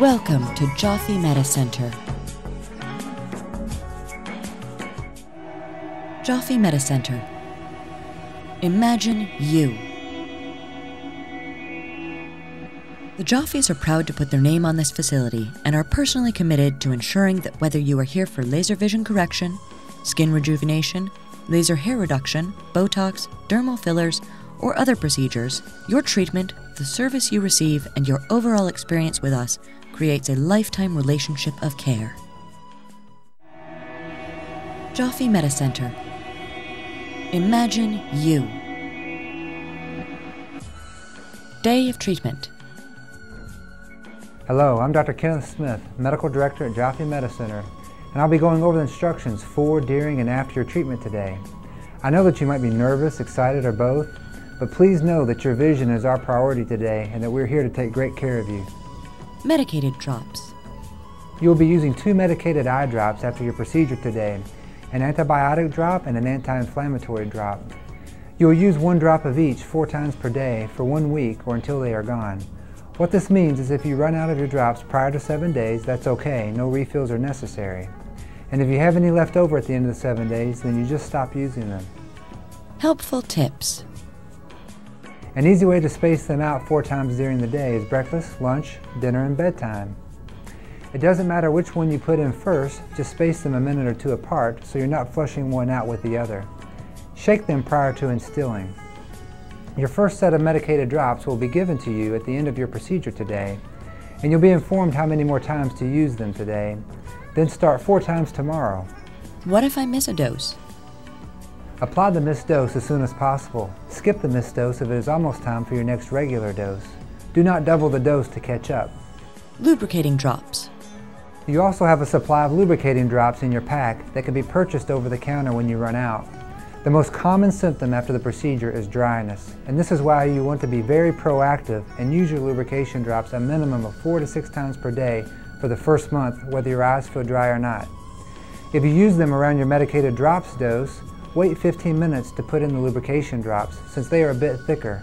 Welcome to Joffe Medi-Center. Joffe Medi-Center. Imagine you. The Joffes are proud to put their name on this facility and are personally committed to ensuring that whether you are here for laser vision correction, skin rejuvenation, laser hair reduction, Botox, dermal fillers, or other procedures, your treatment, the service you receive, and your overall experience with us creates a lifetime relationship of care. Joffe Medi-Center. Imagine you. Day of treatment. Hello, I'm Dr. Kenneth Smith, Medical Director at Joffe Medi-Center, and I'll be going over the instructions for, during, and after your treatment today. I know that you might be nervous, excited, or both, but please know that your vision is our priority today and that we're here to take great care of you. Medicated drops. You will be using 2 medicated eye drops after your procedure today, an antibiotic drop and an anti-inflammatory drop. You will use 1 drop of each 4 times per day for 1 week or until they are gone. What this means is if you run out of your drops prior to 7 days, that's okay, no refills are necessary. And if you have any left over at the end of the 7 days, then you just stop using them. Helpful tips. An easy way to space them out 4 times during the day is breakfast, lunch, dinner, and bedtime. It doesn't matter which one you put in first, just space them a minute or 2 apart so you're not flushing one out with the other. Shake them prior to instilling. Your first set of medicated drops will be given to you at the end of your procedure today, and you'll be informed how many more times to use them today. Then start 4 times tomorrow. What if I miss a dose? Apply the missed dose as soon as possible. Skip the missed dose if it is almost time for your next regular dose. Do not double the dose to catch up. Lubricating drops. You also have a supply of lubricating drops in your pack that can be purchased over the counter when you run out. The most common symptom after the procedure is dryness, and this is why you want to be very proactive and use your lubrication drops a minimum of 4 to 6 times per day for the first month, whether your eyes feel dry or not. If you use them around your medicated drops dose, wait 15 minutes to put in the lubrication drops since they are a bit thicker.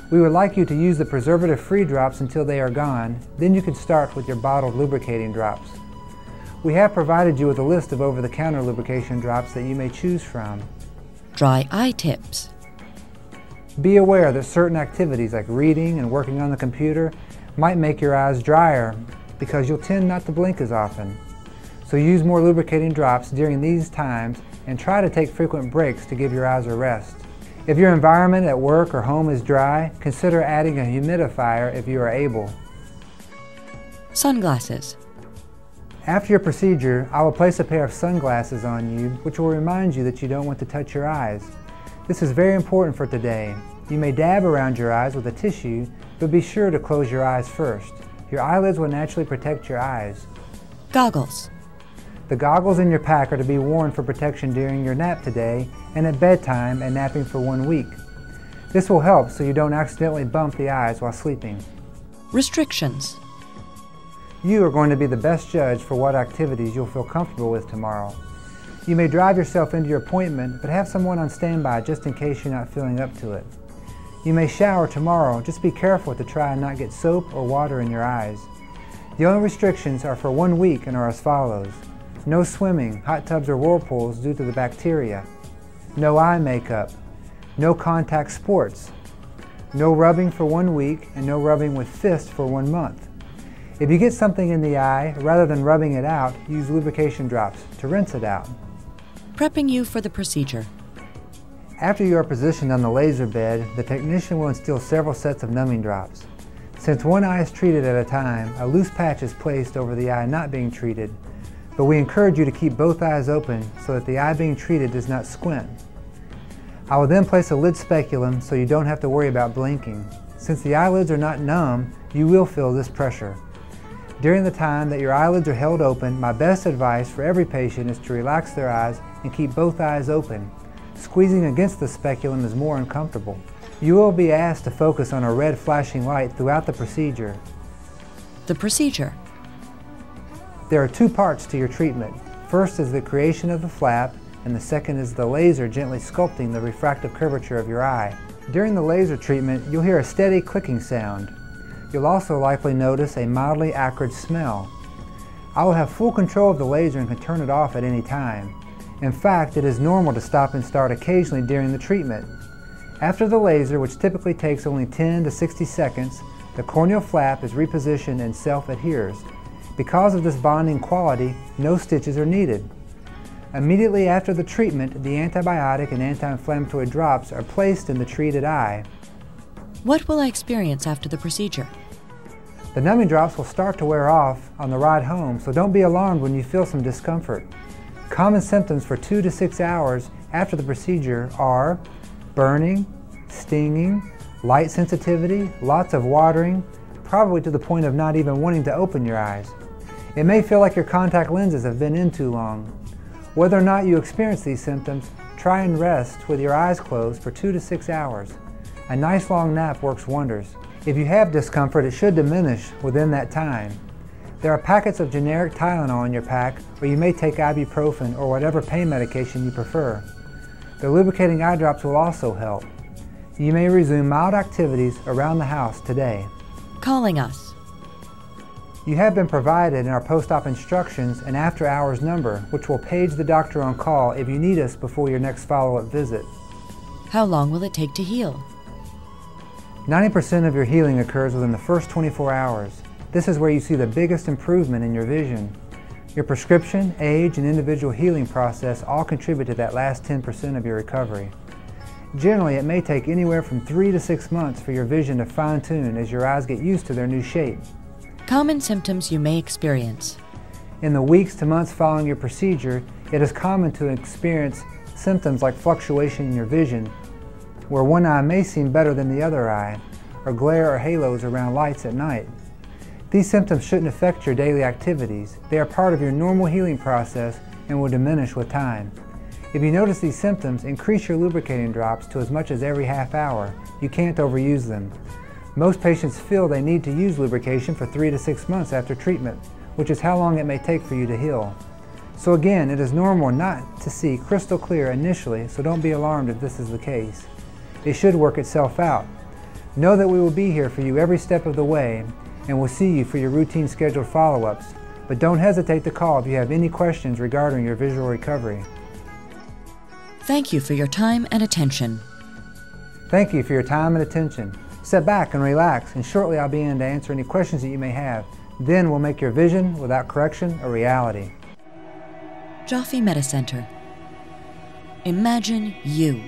We would like you to use the preservative-free drops until they are gone, then you can start with your bottled lubricating drops. We have provided you with a list of over-the-counter lubrication drops that you may choose from. Dry eye tips. Be aware that certain activities like reading and working on the computer might make your eyes drier because you'll tend not to blink as often. So use more lubricating drops during these times and try to take frequent breaks to give your eyes a rest. If your environment at work or home is dry, consider adding a humidifier if you are able. Sunglasses. After your procedure, I will place a pair of sunglasses on you, which will remind you that you don't want to touch your eyes. This is very important for today. You may dab around your eyes with a tissue, but be sure to close your eyes first. Your eyelids will naturally protect your eyes. Goggles. The goggles in your pack are to be worn for protection during your nap today and at bedtime and napping for 1 week. This will help so you don't accidentally bump the eyes while sleeping. Restrictions. You are going to be the best judge for what activities you'll feel comfortable with tomorrow. You may drive yourself into your appointment, but have someone on standby just in case you're not feeling up to it. You may shower tomorrow, just be careful to try and not get soap or water in your eyes. The only restrictions are for 1 week and are as follows. No swimming, hot tubs, or whirlpools due to the bacteria. No eye makeup. No contact sports. No rubbing for 1 week and no rubbing with fists for 1 month. If you get something in the eye, rather than rubbing it out, use lubrication drops to rinse it out. Prepping you for the procedure. After you are positioned on the laser bed, the technician will instill several sets of numbing drops. Since one eye is treated at a time, a loose patch is placed over the eye not being treated, but we encourage you to keep both eyes open so that the eye being treated does not squint. I will then place a lid speculum so you don't have to worry about blinking. Since the eyelids are not numb, you will feel this pressure. During the time that your eyelids are held open, my best advice for every patient is to relax their eyes and keep both eyes open. Squeezing against the speculum is more uncomfortable. You will be asked to focus on a red flashing light throughout the procedure. The procedure. There are 2 parts to your treatment. First is the creation of the flap, and the second is the laser gently sculpting the refractive curvature of your eye. During the laser treatment, you'll hear a steady clicking sound. You'll also likely notice a mildly acrid smell. I will have full control of the laser and can turn it off at any time. In fact, it is normal to stop and start occasionally during the treatment. After the laser, which typically takes only 10 to 60 seconds, the corneal flap is repositioned and self-adheres. Because of this bonding quality, no stitches are needed. Immediately after the treatment, the antibiotic and anti-inflammatory drops are placed in the treated eye. What will I experience after the procedure? The numbing drops will start to wear off on the ride home, so don't be alarmed when you feel some discomfort. Common symptoms for 2 to 6 hours after the procedure are burning, stinging, light sensitivity, lots of watering, probably to the point of not even wanting to open your eyes. It may feel like your contact lenses have been in too long. Whether or not you experience these symptoms, try and rest with your eyes closed for 2 to 6 hours. A nice long nap works wonders. If you have discomfort, it should diminish within that time. There are packets of generic Tylenol in your pack, or you may take ibuprofen or whatever pain medication you prefer. The lubricating eye drops will also help. You may resume mild activities around the house today. Calling us. You have been provided in our post-op instructions an after-hours number, which will page the doctor on call if you need us before your next follow-up visit. How long will it take to heal? 90% of your healing occurs within the first 24 hours. This is where you see the biggest improvement in your vision. Your prescription, age, and individual healing process all contribute to that last 10% of your recovery. Generally, it may take anywhere from 3 to 6 months for your vision to fine-tune as your eyes get used to their new shape. Common symptoms you may experience. In the weeks to months following your procedure, it is common to experience symptoms like fluctuation in your vision, where one eye may seem better than the other eye, or glare or halos around lights at night. These symptoms shouldn't affect your daily activities. They are part of your normal healing process and will diminish with time. If you notice these symptoms, increase your lubricating drops to as much as every half hour. You can't overuse them. Most patients feel they need to use lubrication for 3 to 6 months after treatment, which is how long it may take for you to heal. So again, it is normal not to see crystal clear initially, so don't be alarmed if this is the case. It should work itself out. Know that we will be here for you every step of the way, and we'll see you for your routine scheduled follow-ups. But don't hesitate to call if you have any questions regarding your visual recovery. Thank you for your time and attention. Thank you for your time and attention. Sit back and relax, and shortly I'll be in to answer any questions that you may have. Then we'll make your vision without correction a reality. Joffe Medi-Center. Imagine you.